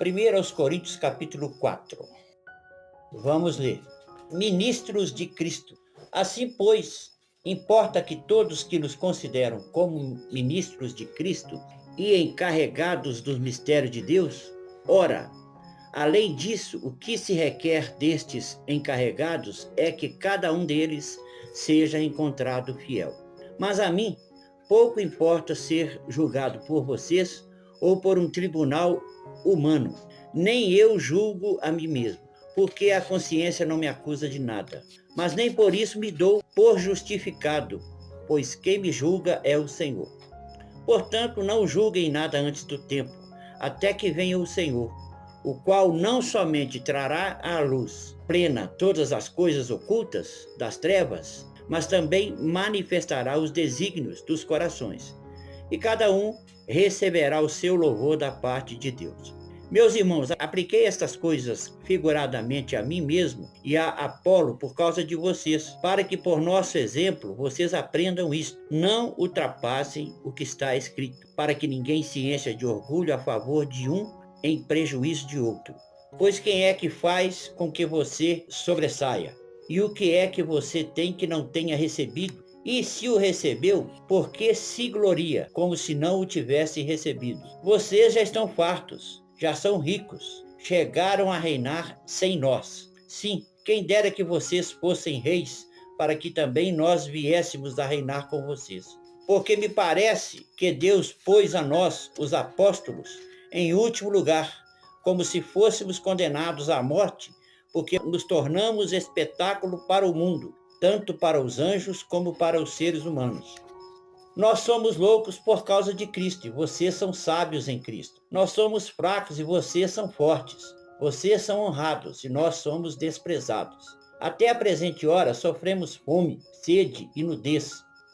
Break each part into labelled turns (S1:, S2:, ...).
S1: 1 aos Coríntios, capítulo 4. Vamos ler. Ministros de Cristo. Assim, pois, importa que todos que nos consideram como ministros de Cristo e encarregados dos mistérios de Deus, ora, além disso, o que se requer destes encarregados é que cada um deles seja encontrado fiel. Mas a mim, pouco importa ser julgado por vocês ou por um tribunal humano. Nem eu julgo a mim mesmo, porque a consciência não me acusa de nada. Mas nem por isso me dou por justificado, pois quem me julga é o Senhor. Portanto, não julguem nada antes do tempo, até que venha o Senhor, o qual não somente trará à luz plena todas as coisas ocultas das trevas, mas também manifestará os desígnios dos corações. E cada um receberá o seu louvor da parte de Deus. Meus irmãos, apliquei estas coisas figuradamente a mim mesmo e a Apolo por causa de vocês, para que por nosso exemplo vocês aprendam isto. Não ultrapassem o que está escrito, para que ninguém se encha de orgulho a favor de um em prejuízo de outro. Pois quem é que faz com que você sobressaia? E o que é que você tem que não tenha recebido? E se o recebeu, por que se gloria, como se não o tivesse recebido? Vocês já estão fartos, já são ricos, chegaram a reinar sem nós. Sim, quem dera que vocês fossem reis, para que também nós viéssemos a reinar com vocês. Porque me parece que Deus pôs a nós, os apóstolos, em último lugar, como se fôssemos condenados à morte, porque nos tornamos espetáculo para o mundo, tanto para os anjos como para os seres humanos. Nós somos loucos por causa de Cristo, e vocês são sábios em Cristo. Nós somos fracos e vocês são fortes. Vocês são honrados e nós somos desprezados. Até a presente hora sofremos fome, sede e nudez.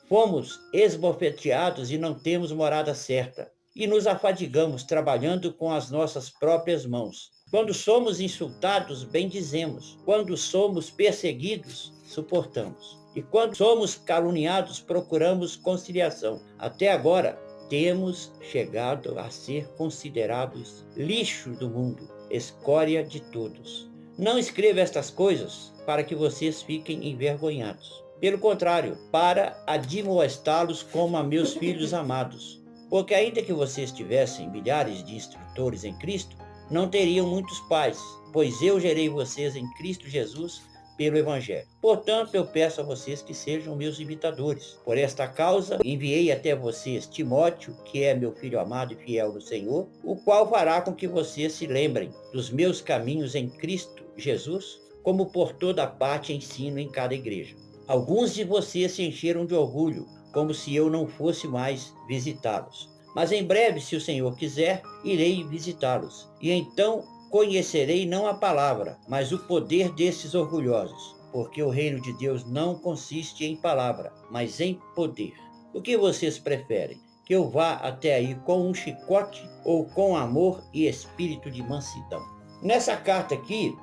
S1: Fomos esbofeteados e não temos morada certa. E nos afadigamos trabalhando com as nossas próprias mãos. Quando somos insultados, bendizemos. Quando somos perseguidos, suportamos. E quando somos caluniados, procuramos conciliação. Até agora, temos chegado a ser considerados lixo do mundo, escória de todos. Não escreva estas coisas para que vocês fiquem envergonhados. Pelo contrário, para admoestá-los como a meus filhos amados. Porque ainda que vocês tivessem milhares de instrutores em Cristo, não teriam muitos pais, pois eu gerei vocês em Cristo Jesus pelo Evangelho. Portanto, eu peço a vocês que sejam meus imitadores. Por esta causa, enviei até vocês Timóteo, que é meu filho amado e fiel no Senhor, o qual fará com que vocês se lembrem dos meus caminhos em Cristo Jesus, como por toda parte ensino em cada igreja. Alguns de vocês se encheram de orgulho, como se eu não fosse mais visitá-los. Mas em breve, se o Senhor quiser, irei visitá-los. E então conhecerei não a palavra, mas o poder desses orgulhosos. Porque o reino de Deus não consiste em palavra, mas em poder. O que vocês preferem? Que eu vá até aí com um chicote ou com amor e espírito de mansidão? Nessa carta aqui,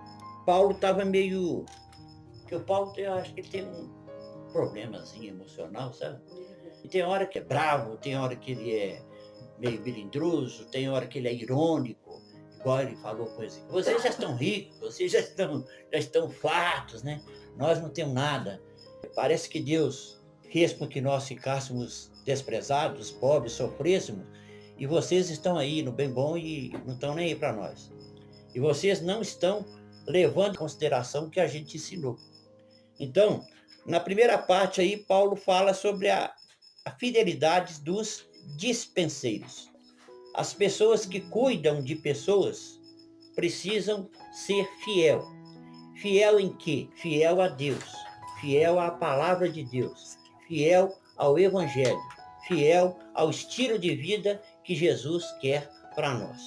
S1: Paulo estava meio... Porque o Paulo, eu acho que ele tem um problemazinho emocional, sabe? E tem hora que é bravo, tem hora que ele é meio melindroso, tem hora que ele é irônico, igual ele falou com esse. Vocês já estão ricos, vocês já estão fartos, né? Nós não temos nada. Parece que Deus fez com que nós ficássemos desprezados, pobres, sofrêssemos, e vocês estão aí no bem bom e não estão nem aí para nós. E vocês não estão levando em consideração o que a gente ensinou. Então, na primeira parte aí, Paulo fala sobre a fidelidade dos dispenseiros. As pessoas que cuidam de pessoas precisam ser fiel. Fiel em quê? Fiel a Deus, fiel à palavra de Deus, fiel ao Evangelho, fiel ao estilo de vida que Jesus quer para nós.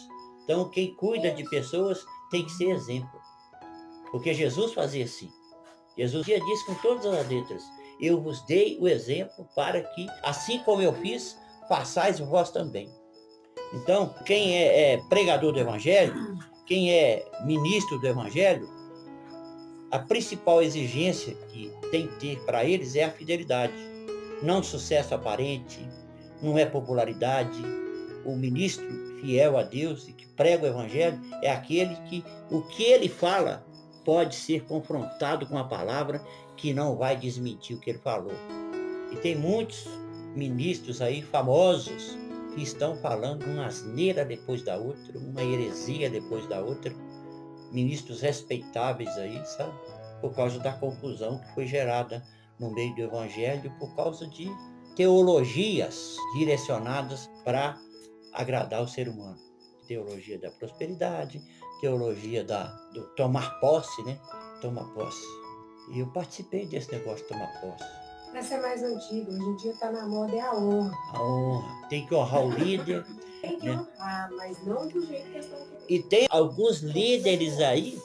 S1: Então, quem cuida de pessoas tem que ser exemplo, porque Jesus fazia assim. Jesus já disse com todas as letras: eu vos dei o exemplo para que, assim como eu fiz, façais vós também. Então, quem é pregador do Evangelho, quem é ministro do Evangelho, a principal exigência que tem que ter para eles é a fidelidade. Não sucesso aparente, não é popularidade, o ministro fiel a Deus e que prega o evangelho é aquele que o que ele fala pode ser confrontado com a palavra que não vai desmentir o que ele falou. E tem muitos ministros aí famosos que estão falando uma asneira depois da outra, uma heresia depois da outra, ministros respeitáveis aí, sabe? Por causa da confusão que foi gerada no meio do evangelho, por causa de teologias direcionadas para agradar o ser humano. Teologia da prosperidade, teologia do tomar posse, né? Tomar posse. E eu participei desse negócio de tomar posse.
S2: Essa é mais antiga, hoje em dia está na moda, é a honra.
S1: A honra. Tem que honrar o líder.
S2: Tem que honrar, mas não do jeito que eles estão querendo.
S1: E tem alguns líderes aí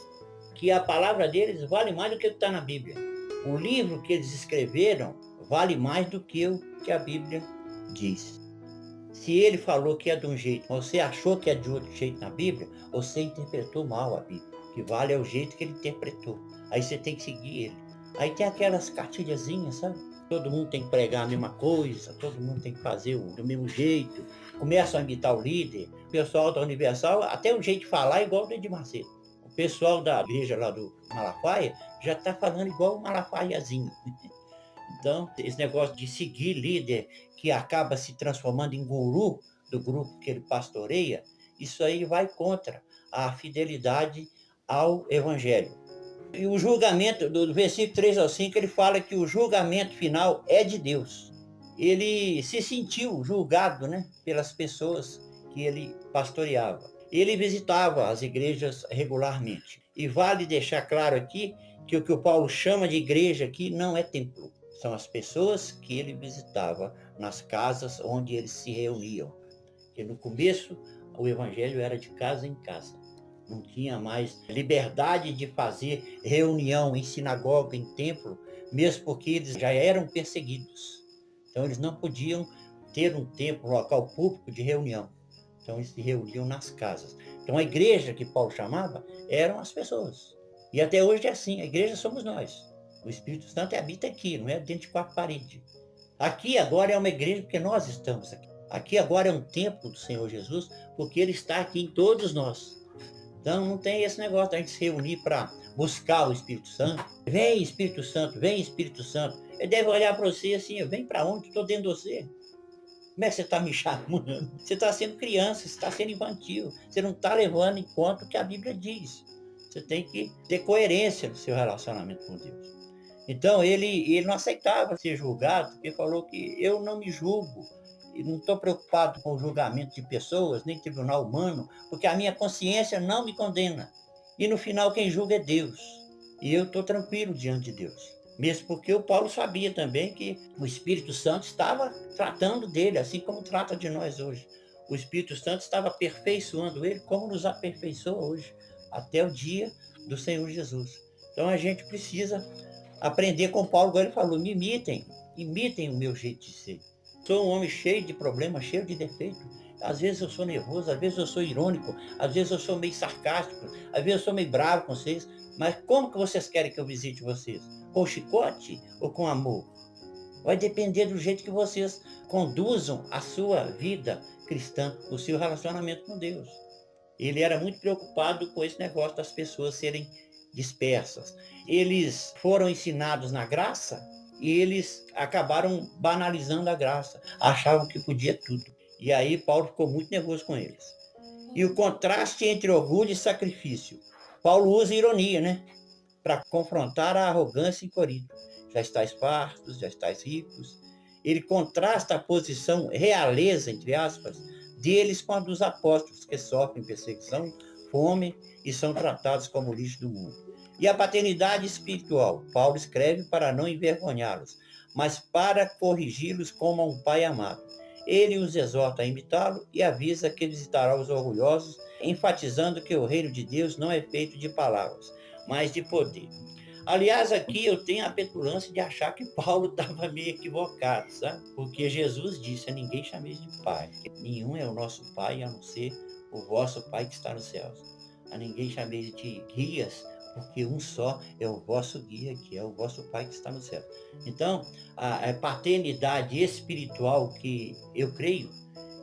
S1: que a palavra deles vale mais do que o que está na Bíblia. O livro que eles escreveram vale mais do que o que a Bíblia diz. Se ele falou que é de um jeito, você achou que é de outro jeito na Bíblia, você interpretou mal a Bíblia. O que vale é o jeito que ele interpretou. Aí você tem que seguir ele. Aí tem aquelas cartilhazinhas, sabe? Todo mundo tem que pregar a mesma coisa, todo mundo tem que fazer do mesmo jeito. Começam a imitar o líder. O pessoal da Universal, até o jeito de falar é igual o de Macedo. O pessoal da igreja lá do Malafaia já está falando igual o Malafaiazinho. Então, esse negócio de seguir líder que acaba se transformando em guru do grupo que ele pastoreia, isso aí vai contra a fidelidade ao evangelho. E o julgamento, do versículo 3 ao 5, ele fala que o julgamento final é de Deus. Ele se sentiu julgado, né, pelas pessoas que ele pastoreava. Ele visitava as igrejas regularmente. E vale deixar claro aqui que o que o Paulo chama de igreja aqui não é templo. São as pessoas que ele visitava nas casas onde eles se reuniam. Porque no começo o evangelho era de casa em casa. Não tinha mais liberdade de fazer reunião em sinagoga, em templo, mesmo porque eles já eram perseguidos. Então eles não podiam ter um templo, um local público de reunião. Então eles se reuniam nas casas. Então a igreja que Paulo chamava eram as pessoas. E até hoje é assim, a igreja somos nós. O Espírito Santo habita aqui, não é dentro de quatro paredes. Aqui agora é uma igreja porque nós estamos aqui. Aqui agora é um templo do Senhor Jesus, porque Ele está aqui em todos nós. Então não tem esse negócio de a gente se reunir para buscar o Espírito Santo. Vem Espírito Santo, vem Espírito Santo. Ele deve olhar para você assim, vem para onde? Estou dentro de você. Como é que você está me chamando? Você está sendo criança, você está sendo infantil. Você não está levando em conta o que a Bíblia diz. Você tem que ter coerência no seu relacionamento com Deus. Então ele não aceitava ser julgado, porque falou que eu não me julgo. E não estou preocupado com o julgamento de pessoas, nem tribunal humano, porque a minha consciência não me condena. E no final quem julga é Deus. E eu estou tranquilo diante de Deus. Mesmo porque o Paulo sabia também que o Espírito Santo estava tratando dele, assim como trata de nós hoje. O Espírito Santo estava aperfeiçoando ele, como nos aperfeiçoa hoje, até o dia do Senhor Jesus. Então a gente precisa aprender com Paulo, igual ele falou, me imitem o meu jeito de ser. Sou um homem cheio de problemas, cheio de defeitos. Às vezes eu sou nervoso, às vezes eu sou irônico, às vezes eu sou meio sarcástico, às vezes eu sou meio bravo com vocês. Mas como que vocês querem que eu visite vocês? Com chicote ou com amor? Vai depender do jeito que vocês conduzam a sua vida cristã, o seu relacionamento com Deus. Ele era muito preocupado com esse negócio das pessoas serem dispersas. Eles foram ensinados na graça e eles acabaram banalizando a graça. Achavam que podia tudo. E aí Paulo ficou muito nervoso com eles. E o contraste entre orgulho e sacrifício. Paulo usa ironia, né? Para confrontar a arrogância em Corinto. Já estáis fartos, já estáis ricos. Ele contrasta a posição realeza, entre aspas, deles com a dos apóstolos, que sofrem perseguição, fome e são tratados como lixo do mundo. E a paternidade espiritual. Paulo escreve para não envergonhá-los, mas para corrigi-los como a um pai amado. Ele os exorta a imitá-lo e avisa que visitará os orgulhosos, enfatizando que o reino de Deus não é feito de palavras, mas de poder. Aliás, aqui eu tenho a petulância de achar que Paulo estava meio equivocado, sabe? Porque Jesus disse, a ninguém chameis de pai. Nenhum é o nosso pai, a não ser o vosso pai que está nos céus. A ninguém chameis de guias, porque um só é o vosso guia, que é o vosso pai que está no céu. Então, a paternidade espiritual que eu creio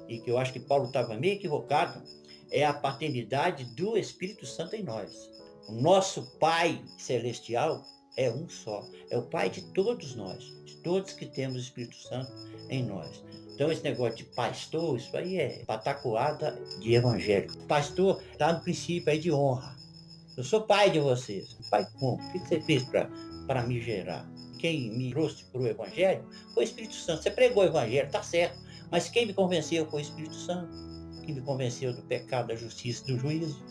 S1: e que eu acho que Paulo estava meio equivocado, é a paternidade do Espírito Santo em nós. O nosso Pai Celestial é um só, é o Pai de todos nós, de todos que temos o Espírito Santo em nós. Então esse negócio de pastor, isso aí é patacoada de evangélico. Pastor está no princípio aí de honra. Eu sou pai de vocês. Pai como? O que você fez para me gerar? Quem me trouxe para o Evangelho foi o Espírito Santo. Você pregou o Evangelho, tá certo. Mas quem me convenceu foi o Espírito Santo. Quem me convenceu do pecado, da justiça e do juízo.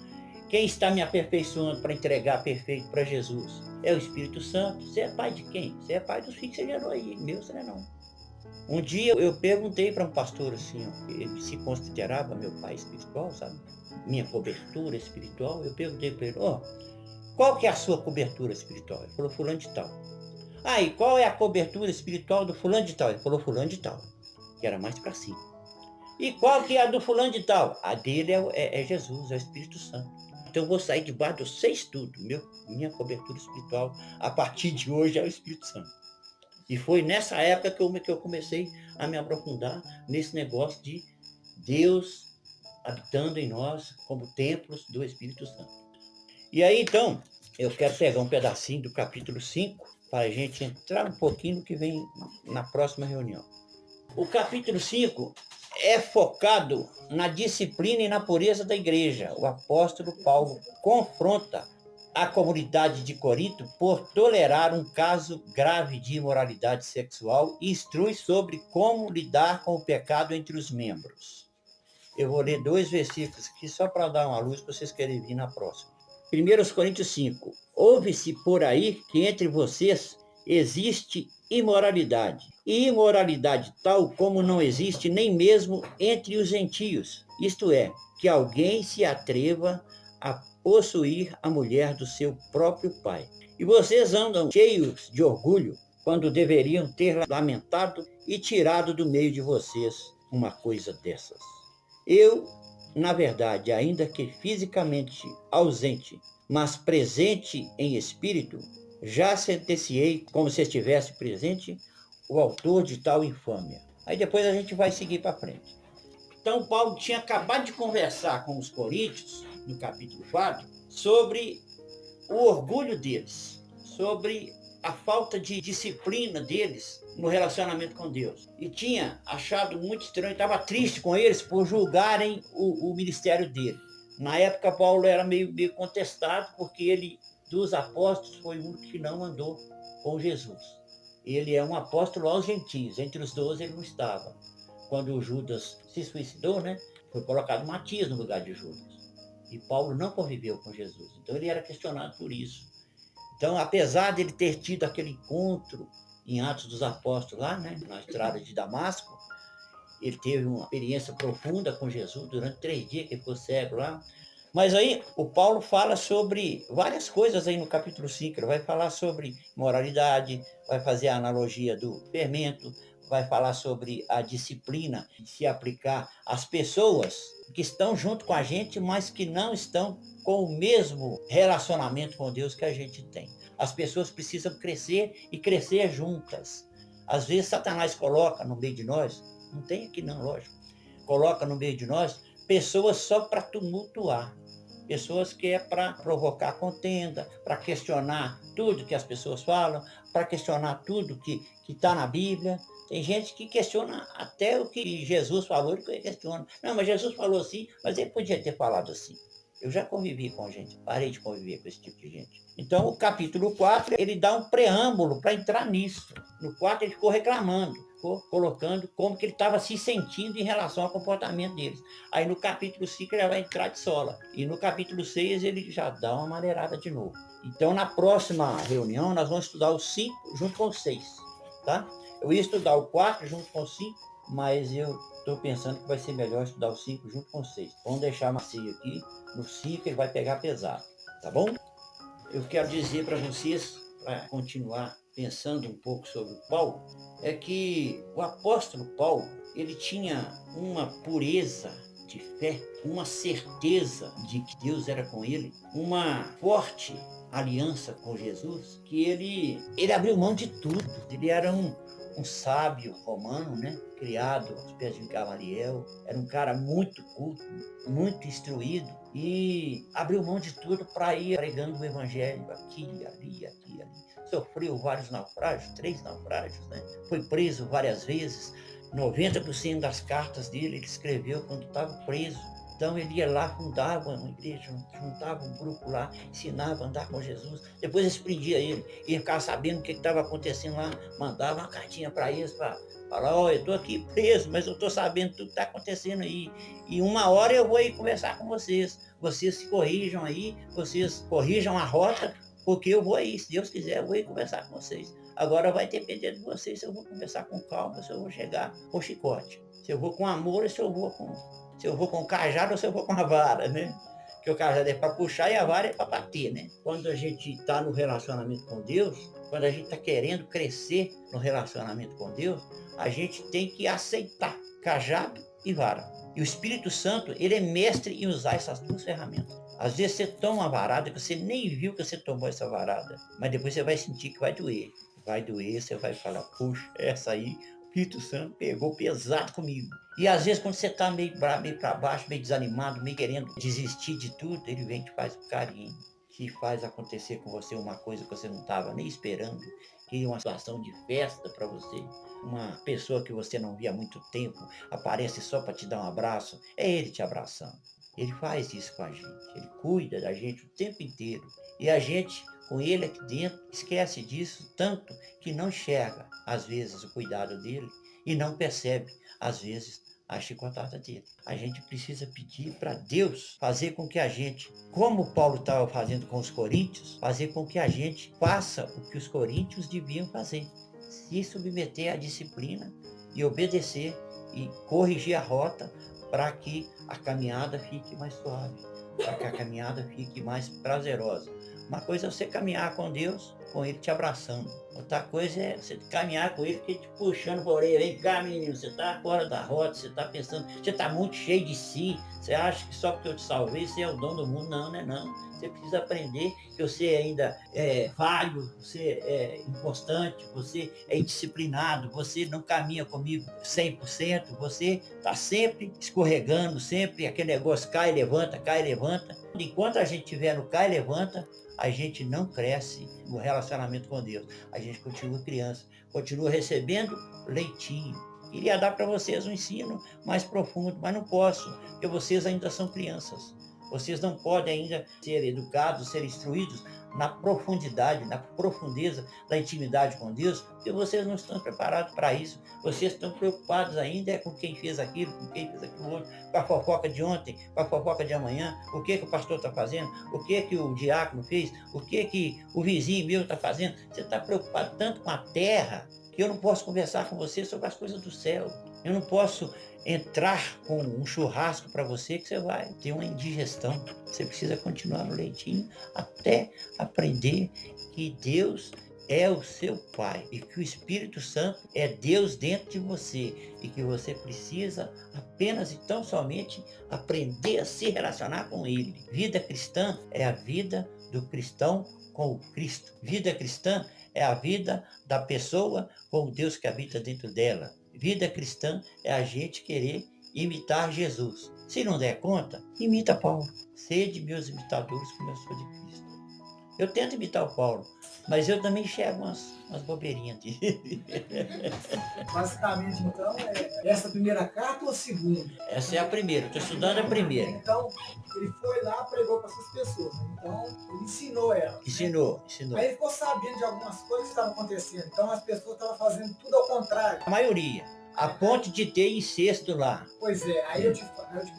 S1: Quem está me aperfeiçoando para entregar perfeito para Jesus é o Espírito Santo. Você é pai de quem? Você é pai dos filhos que você gerou aí. Meu, você não é não. Um dia eu perguntei para um pastor assim, ó, ele se considerava meu pai espiritual, sabe? Minha cobertura espiritual. Eu perguntei para ele, qual que é a sua cobertura espiritual? Ele falou, fulano de tal. Ah, e qual é a cobertura espiritual do fulano de tal? Ele falou, fulano de tal, que era mais para cima. E qual que é a do fulano de tal? A dele é Jesus, é o Espírito Santo. Então eu vou sair debaixo do seu estudo, minha cobertura espiritual, a partir de hoje é o Espírito Santo. E foi nessa época que eu comecei a me aprofundar nesse negócio de Deus habitando em nós como templos do Espírito Santo. E aí, então, eu quero pegar um pedacinho do capítulo 5 para a gente entrar um pouquinho no que vem na próxima reunião. O capítulo 5 é focado na disciplina e na pureza da igreja. O apóstolo Paulo confronta a comunidade de Corinto por tolerar um caso grave de imoralidade sexual e instrui sobre como lidar com o pecado entre os membros. Eu vou ler 2 versículos aqui só para dar uma luz para vocês querem vir na próxima. 1 Coríntios 5. Ouve-se por aí que entre vocês existe imoralidade. E imoralidade tal como não existe nem mesmo entre os gentios. Isto é, que alguém se atreva a possuir a mulher do seu próprio pai. E vocês andam cheios de orgulho quando deveriam ter lamentado e tirado do meio de vocês uma coisa dessas. Eu, na verdade, ainda que fisicamente ausente, mas presente em espírito, já sentenciei, como se estivesse presente, o autor de tal infâmia. Aí depois a gente vai seguir para frente. Então, Paulo tinha acabado de conversar com os coríntios, no capítulo 4, sobre o orgulho deles, sobre a falta de disciplina deles no relacionamento com Deus. E tinha achado muito estranho, estava triste com eles por julgarem o ministério dele. Na época, Paulo era meio contestado, porque ele, dos apóstolos, foi o único que não andou com Jesus. Ele é um apóstolo aos gentios, entre os 12 ele não estava. Quando o Judas se suicidou, né, foi colocado Matias no lugar de Judas. E Paulo não conviveu com Jesus, então ele era questionado por isso. Então, apesar de ele ter tido aquele encontro em Atos dos Apóstolos lá, né, na estrada de Damasco, ele teve uma experiência profunda com Jesus durante 3 dias que ele ficou cego lá. Mas aí o Paulo fala sobre várias coisas aí no capítulo 5. Ele vai falar sobre moralidade, vai fazer a analogia do fermento, vai falar sobre a disciplina de se aplicar às pessoas que estão junto com a gente, mas que não estão com o mesmo relacionamento com Deus que a gente tem. As pessoas precisam crescer e crescer juntas. Às vezes Satanás coloca no meio de nós, não tem aqui não, lógico, coloca no meio de nós pessoas só para tumultuar. Pessoas que é para provocar contenda, para questionar tudo que as pessoas falam, para questionar tudo que está na Bíblia. Tem gente que questiona até o que Jesus falou, ele questiona. Não, mas Jesus falou assim, mas ele podia ter falado assim. Eu já convivi com gente, parei de conviver com esse tipo de gente. Então, o capítulo 4, ele dá um preâmbulo para entrar nisso. No 4, ele ficou reclamando, ficou colocando como que ele estava se sentindo em relação ao comportamento deles. Aí, no capítulo 5, ele vai entrar de sola. E no capítulo 6, ele já dá uma maneirada de novo. Então, na próxima reunião, nós vamos estudar o 5 junto com o 6, tá? Eu ia estudar o 4 junto com o 5, mas eu estou pensando que vai ser melhor estudar o 5 junto com o 6. Vamos deixar macio aqui. No 5 ele vai pegar pesado, tá bom? Eu quero dizer para vocês, para continuar pensando um pouco sobre o Paulo, é que o apóstolo Paulo, ele tinha uma pureza de fé, uma certeza de que Deus era com ele, uma forte aliança com Jesus, que ele abriu mão de tudo. Ele era um um sábio romano, né? Criado aos pés de Gamaliel. Era um cara muito culto, muito instruído e abriu mão de tudo para ir pregando o evangelho aqui, ali, aqui, ali. Sofreu vários naufrágios, 3 naufrágios, né? Foi preso várias vezes. 90% das cartas dele ele escreveu quando estava preso. Então ele ia lá, fundava uma igreja, juntava um grupo lá, ensinava a andar com Jesus. Depois eles prendiam ele, ia ficar sabendo o que estava acontecendo lá, mandava uma cartinha para eles, para falar, eu estou aqui preso, mas eu estou sabendo tudo que está acontecendo aí. E uma hora eu vou ir conversar com vocês. Vocês se corrijam aí, vocês corrijam a rota, porque eu vou aí, se Deus quiser, eu vou ir conversar com vocês. Agora vai depender de vocês se eu vou conversar com calma, se eu vou chegar com chicote. Se eu vou com amor ou se eu vou com cajado ou se eu vou com a vara, né? Porque o cajado é para puxar e a vara é para bater, né? Quando a gente está no relacionamento com Deus, quando a gente está querendo crescer no relacionamento com Deus, a gente tem que aceitar cajado e vara. E o Espírito Santo, ele é mestre em usar essas 2 ferramentas. Às vezes você toma uma varada que você nem viu que você tomou essa varada, mas depois você vai sentir que vai doer. Vai doer, você vai falar, puxa, essa aí, o Espírito Santo pegou pesado comigo. E às vezes quando você está meio para baixo, meio desanimado, meio querendo desistir de tudo, ele vem e te faz um carinho, que faz acontecer com você uma coisa que você não estava nem esperando, que é uma situação de festa para você. Uma pessoa que você não via há muito tempo aparece só para te dar um abraço, é ele te abraçando. Ele faz isso com a gente, ele cuida da gente o tempo inteiro. E a gente, com ele aqui dentro, esquece disso tanto que não enxerga, às vezes, o cuidado dele e não percebe, às vezes, a chicotada dele. A gente precisa pedir para Deus fazer com que a gente, como Paulo estava fazendo com os coríntios, fazer com que a gente faça o que os coríntios deviam fazer. Se submeter à disciplina e obedecer e corrigir a rota para que a caminhada fique mais suave, para que a caminhada fique mais prazerosa. Uma coisa é você caminhar com Deus, com Ele te abraçando. Outra coisa é você caminhar com Ele, te puxando por orelha. Vem cá, menino, você está fora da rota, você está pensando, você está muito cheio de si, você acha que só porque eu te salvei, você é o dono do mundo. Não, não é não. Você precisa aprender que você ainda é falho, você é inconstante, você é indisciplinado, você não caminha comigo 100%, você está sempre escorregando, sempre aquele negócio cai, levanta, cai, levanta. Enquanto a gente estiver no cai, levanta, a gente não cresce no relacionamento com Deus. A gente continua criança, continua recebendo leitinho. Queria dar para vocês um ensino mais profundo, mas não posso, porque vocês ainda são crianças. Vocês não podem ainda ser educados, ser instruídos na profundidade, na profundeza da intimidade com Deus, porque vocês não estão preparados para isso. Vocês estão preocupados ainda com quem fez aquilo, com quem fez aquilo outro, com a fofoca de ontem, com a fofoca de amanhã, o que o pastor está fazendo, o que o diácono fez, o que o vizinho meu está fazendo. Você está preocupado tanto com a terra que eu não posso conversar com você sobre as coisas do céu. Eu não posso entrar com um churrasco para você que você vai ter uma indigestão. Você precisa continuar no leitinho até aprender que Deus é o seu Pai e que o Espírito Santo é Deus dentro de você e que você precisa apenas e tão somente aprender a se relacionar com Ele. Vida cristã é a vida do cristão com o Cristo. Vida cristã é a vida da pessoa com o Deus que habita dentro dela. Vida cristã é a gente querer imitar Jesus. Se não der conta, imita Paulo. Sede meus imitadores como eu sou de Cristo. Eu tento imitar o Paulo, mas eu também enxergo umas bobeirinhas dele.
S3: Basicamente, então, é essa primeira carta ou a segunda?
S1: Essa é a primeira, estou estudando a primeira.
S3: Então, ele foi lá, pregou para essas pessoas. Então, ele ensinou elas.
S1: Ensinou.
S3: Aí ele ficou sabendo de algumas coisas que estavam acontecendo. Então, as pessoas estavam fazendo tudo ao contrário.
S1: A maioria. A ponto de ter incesto lá.
S3: Pois é, aí eu te pergunto,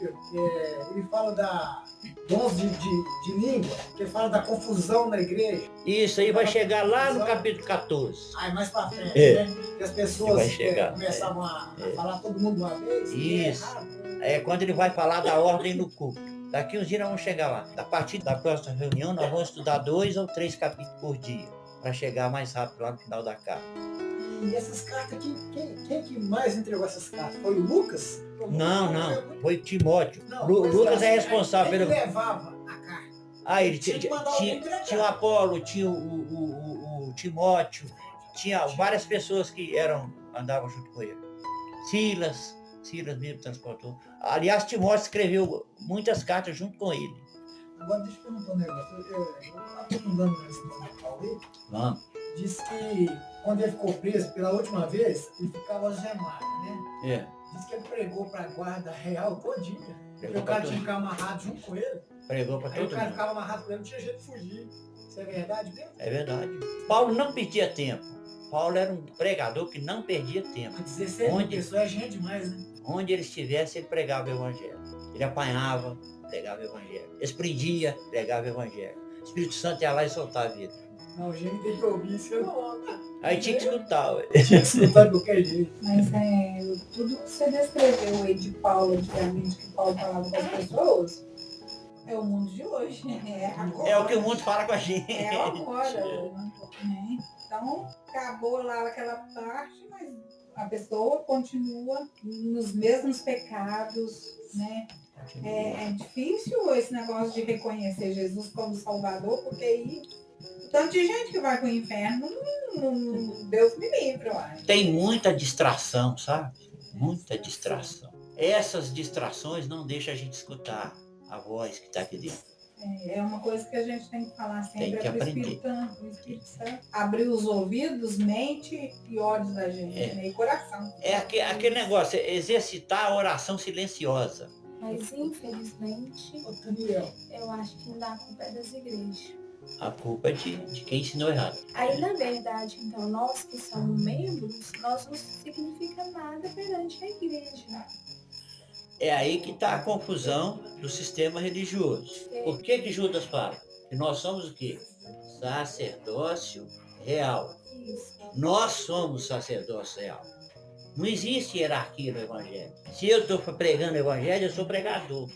S3: ele fala da dons de língua, que ele fala da confusão na igreja.
S1: Isso aí vai chegar lá no capítulo 14.
S3: Aí mais pra frente,
S1: É.
S3: né? Que as pessoas
S1: começavam
S3: a falar todo mundo de uma vez.
S1: Isso. É quando ele vai falar da ordem no culto. Daqui uns dias nós vamos chegar lá. A partir da próxima reunião, nós vamos estudar 2 ou 3 capítulos por dia, para chegar mais rápido lá no final da carta.
S3: E essas cartas, quem que mais entregou essas cartas? Foi o Lucas?
S1: Não, foi Timóteo. Lucas é responsável
S3: pelo...
S1: pelo...
S3: Ele levava a carta.
S1: Ele tinha o Apolo, tinha o Timóteo, tinha várias pessoas que andavam junto com ele. Silas mesmo transportou. Aliás, Timóteo escreveu muitas cartas junto com ele.
S3: Agora deixa eu perguntar um negócio. Eu aprofundando na história de Paulo aí,
S1: Vamos.
S3: diz que quando ele ficou preso pela última vez, ele ficava algemado, né?
S1: É.
S3: Diz que ele pregou pra guarda real todinha. Porque
S1: Pregou
S3: o
S1: pra
S3: cara tinha
S1: todo-
S3: que ficar amarrado junto com ele.
S1: Pregou para
S3: Aí o
S1: todo
S3: cara
S1: mundo.
S3: ficava amarrado com ele, não tinha jeito de fugir. Isso é verdade mesmo?
S1: É verdade. Paulo não perdia tempo. Paulo era um pregador que não perdia tempo.
S3: Mas 16 mil
S1: Onde?
S3: pessoas é gente demais, né?
S1: Onde ele estivesse, ele pregava o evangelho. Ele apanhava, pregava o evangelho. Eles prendia, pregava o evangelho. O Espírito Santo ia lá e soltava ele.
S3: Não, o gente tem que ouvir isso, eu não.
S1: Aí tinha que escutar. Ué.
S3: Tinha que escutar de qualquer jeito.
S2: Mas tudo que você descreveu aí de Paulo, antigamente, que Paulo falava com as pessoas, é o mundo de hoje. É agora.
S1: É o que o mundo fala com a gente.
S2: É agora. Né? Então, acabou lá aquela parte, mas a pessoa continua nos mesmos pecados, né? É difícil esse negócio de reconhecer Jesus como Salvador, porque aí tanto de gente que vai para o inferno, Deus me livre, eu acho.
S1: Tem muita distração, sabe? Muita distração. Essas distrações não deixam a gente escutar a voz que está aqui dentro.
S2: É uma coisa que a gente tem que falar sempre,
S1: Tem que
S2: para o Espírito Santo abrir os ouvidos, mente e olhos da gente, né? E coração.
S1: É aquele negócio, é exercitar a oração silenciosa.
S4: Mas, infelizmente,
S3: Ô, Daniel,
S4: eu acho que ainda a culpa é das igrejas.
S1: A culpa é de quem ensinou errado.
S4: Aí, na verdade, então, nós que somos membros, nós não significa nada perante a igreja.
S1: É aí que está a confusão do sistema religioso. Por que Judas fala? Que nós somos o quê? Sacerdócio real.
S4: Isso.
S1: Nós somos sacerdócio real. Não existe hierarquia no Evangelho. Se eu estou pregando o Evangelho, eu sou pregador.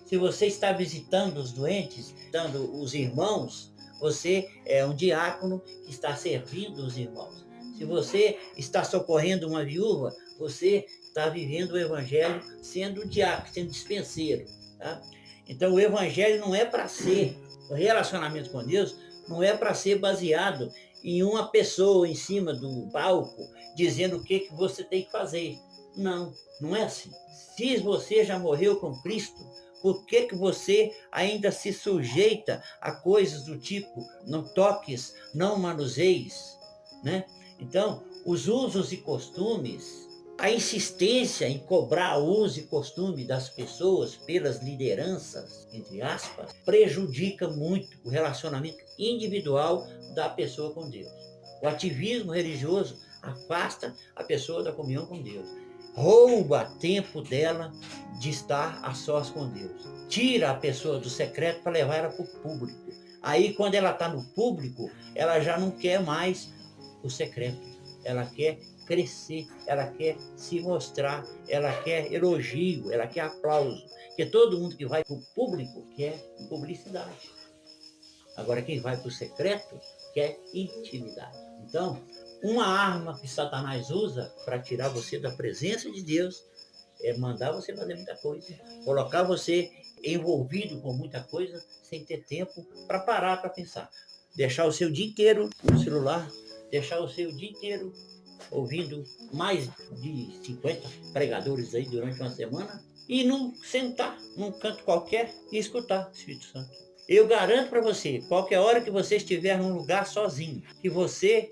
S1: Se você está visitando os doentes, visitando os irmãos, você é um diácono que está servindo os irmãos. Se você está socorrendo uma viúva, você está vivendo o Evangelho sendo diácono, sendo dispenseiro. Tá? Então o Evangelho não é para ser, o relacionamento com Deus não é para ser baseado em uma pessoa em cima do palco dizendo o que você tem que fazer. Não, não é assim. Se você já morreu com Cristo, por que você ainda se sujeita a coisas do tipo não toques, não manuseis, né? Então, os usos e costumes, a insistência em cobrar uso e costume das pessoas pelas lideranças, entre aspas, prejudica muito o relacionamento individual da pessoa com Deus. O ativismo religioso afasta a pessoa da comunhão com Deus. Rouba tempo dela de estar a sós com Deus. Tira a pessoa do secreto para levar ela para o público. Aí, quando ela está no público, ela já não quer mais o secreto. Ela quer crescer, ela quer se mostrar, ela quer elogio, ela quer aplauso. Porque todo mundo que vai para o público quer publicidade. Agora, quem vai para o secreto quer intimidade. Então, uma arma que Satanás usa para tirar você da presença de Deus é mandar você fazer muita coisa, colocar você envolvido com muita coisa sem ter tempo para parar para pensar. Deixar o seu dia inteiro no celular, deixar o seu dia inteiro ouvindo mais de 50 pregadores aí durante uma semana e não sentar num canto qualquer e escutar o Espírito Santo. Eu garanto para você, qualquer hora que você estiver num lugar sozinho, que você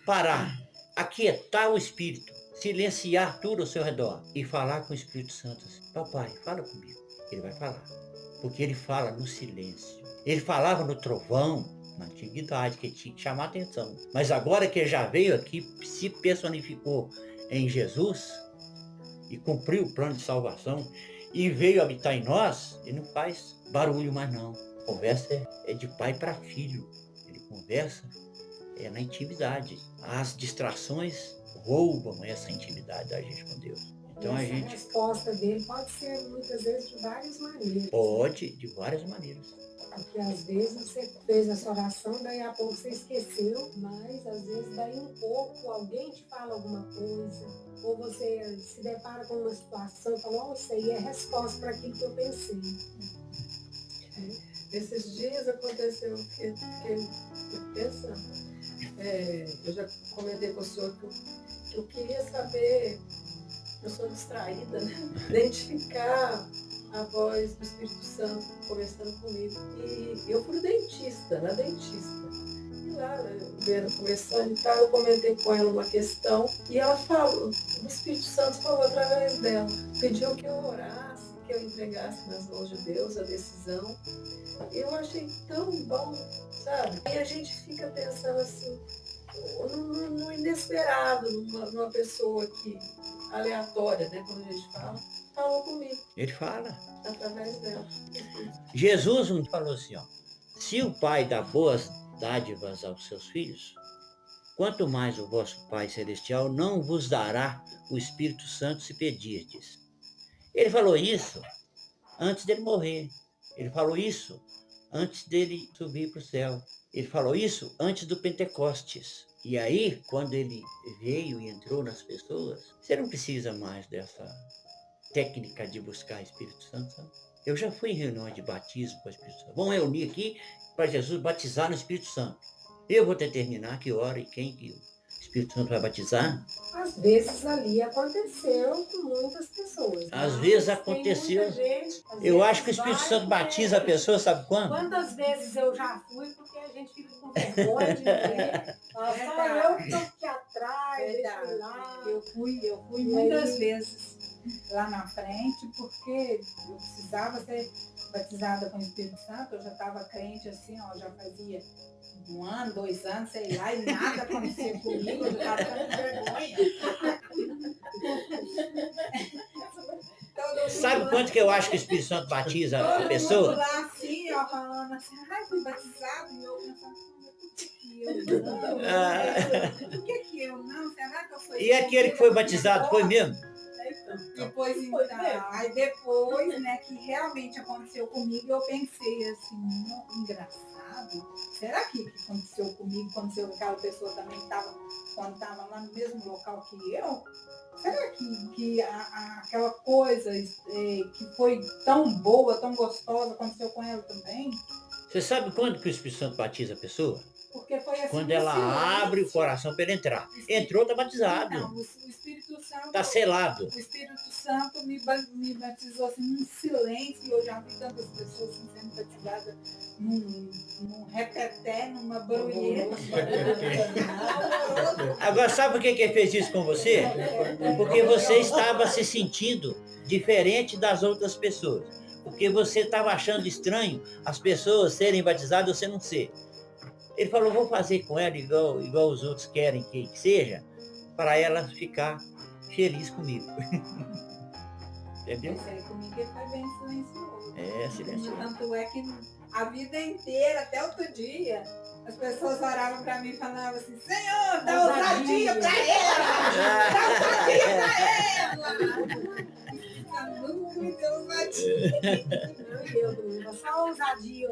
S1: parar, aquietar o Espírito, silenciar tudo ao seu redor e falar com o Espírito Santo assim, papai, fala comigo. Ele vai falar, porque ele fala no silêncio. Ele falava no trovão, na antiguidade, que tinha que chamar atenção. Mas agora que ele já veio aqui, se personificou em Jesus e cumpriu o plano de salvação e veio habitar em nós, ele não faz barulho mais não. A conversa é de pai para filho. Ele conversa na intimidade. As distrações roubam essa intimidade da gente com Deus. Então a gente...
S2: resposta dele pode ser muitas vezes de várias maneiras.
S1: Pode, de várias maneiras.
S2: Porque às vezes você fez essa oração, daí a pouco você esqueceu, mas às vezes daí um pouco alguém te fala alguma coisa, ou você se depara com uma situação e fala, oh, isso aí é resposta para aquilo que eu pensei. Esses dias aconteceu o que eu fiquei pensando.
S5: eu já comentei com o senhor que eu queria saber, eu sou distraída, né? Identificar a voz do Espírito Santo conversando comigo. E eu fui na dentista. E lá, vendo, conversando e tal, eu comentei com ela uma questão e ela falou, o Espírito Santo falou através dela, pediu que eu orasse, que eu entregasse nas mãos de Deus a decisão. Eu achei tão bom, sabe? E a gente fica pensando assim, no inesperado, numa pessoa que, aleatória, né, como a gente fala, falou comigo,
S1: Ele fala.
S5: através dela.
S1: Jesus não falou assim, ó. Se o Pai dá boas dádivas aos seus filhos, quanto mais o vosso Pai Celestial não vos dará o Espírito Santo se pedirdes. Ele falou isso antes dele morrer. Ele falou isso antes dele subir para o céu. Ele falou isso antes do Pentecostes. E aí, quando ele veio e entrou nas pessoas, você não precisa mais dessa técnica de buscar Espírito Santo, sabe? Eu já fui em reuniões de batismo com o Espírito Santo. Vamos reunir aqui para Jesus batizar no Espírito Santo. Eu vou determinar que hora e quem que o Espírito Santo vai batizar.
S6: Às vezes ali aconteceu com muitas pessoas.
S1: Às vezes aconteceu. Eu acho que o Espírito Santo batiza a pessoa, sabe quando?
S6: Quantas vezes eu já fui, porque a gente fica com vergonha de ver. Só eu que estou aqui atrás, deixa lá.
S2: Eu fui muitas vezes lá na frente, porque eu precisava ser batizada com o Espírito Santo, eu já estava crente assim, ó, já fazia 1 ano, 2 anos, sei lá, e nada acontecia comigo, eu já estava com vergonha.
S1: Sabe quanto que eu acho que o Espírito Santo batiza a pessoa?
S2: Lá assim, ó, falando assim, ai, fui batizado, e eu pensando, por que eu não? Será que eu sou
S1: E aquele que foi batizado foi mesmo?
S2: Depois, então, aí depois, né, que realmente aconteceu comigo, eu pensei assim, engraçado, será que aconteceu comigo, aconteceu com aquela pessoa também quando estava lá no mesmo local que eu? Será que aquela coisa que foi tão boa, tão gostosa, aconteceu com ela também?
S1: Você sabe quando que o Espírito Santo batiza a pessoa?
S2: Porque foi assim.
S1: Quando ela abre o coração para ele entrar. Entrou, está batizado.
S2: Não, o Espírito Santo.
S1: Está selado.
S2: O Espírito Santo me batizou assim num silêncio. Eu já vi tantas pessoas assim, sendo batizadas num repeté, numa barulheta.
S1: Agora, sabe por que ele fez isso com você? Porque você estava se sentindo diferente das outras pessoas. Porque você estava achando estranho as pessoas serem batizadas e você não ser. Ele falou, vou fazer com ela igual os outros querem que seja, para ela ficar feliz comigo. Entendeu?
S2: Isso aí comigo ele foi bem silencioso.
S1: É, silencioso.
S2: Tanto é que a vida inteira, até outro dia, as pessoas oravam para mim e falavam assim, Senhor, dá ousadia para ela! Dá ousadia para ela! Nunca me deu ousadia.
S6: Só ousadia.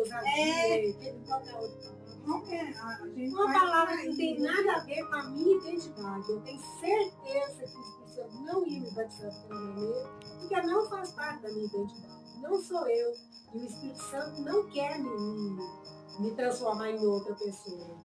S6: Uma palavra que não tem nada a ver com a minha identidade. Eu tenho certeza que o Espírito Santo não ia me batizar pela maneira, porque não faz parte da minha identidade. Não sou eu. E o Espírito Santo não quer me transformar em outra pessoa.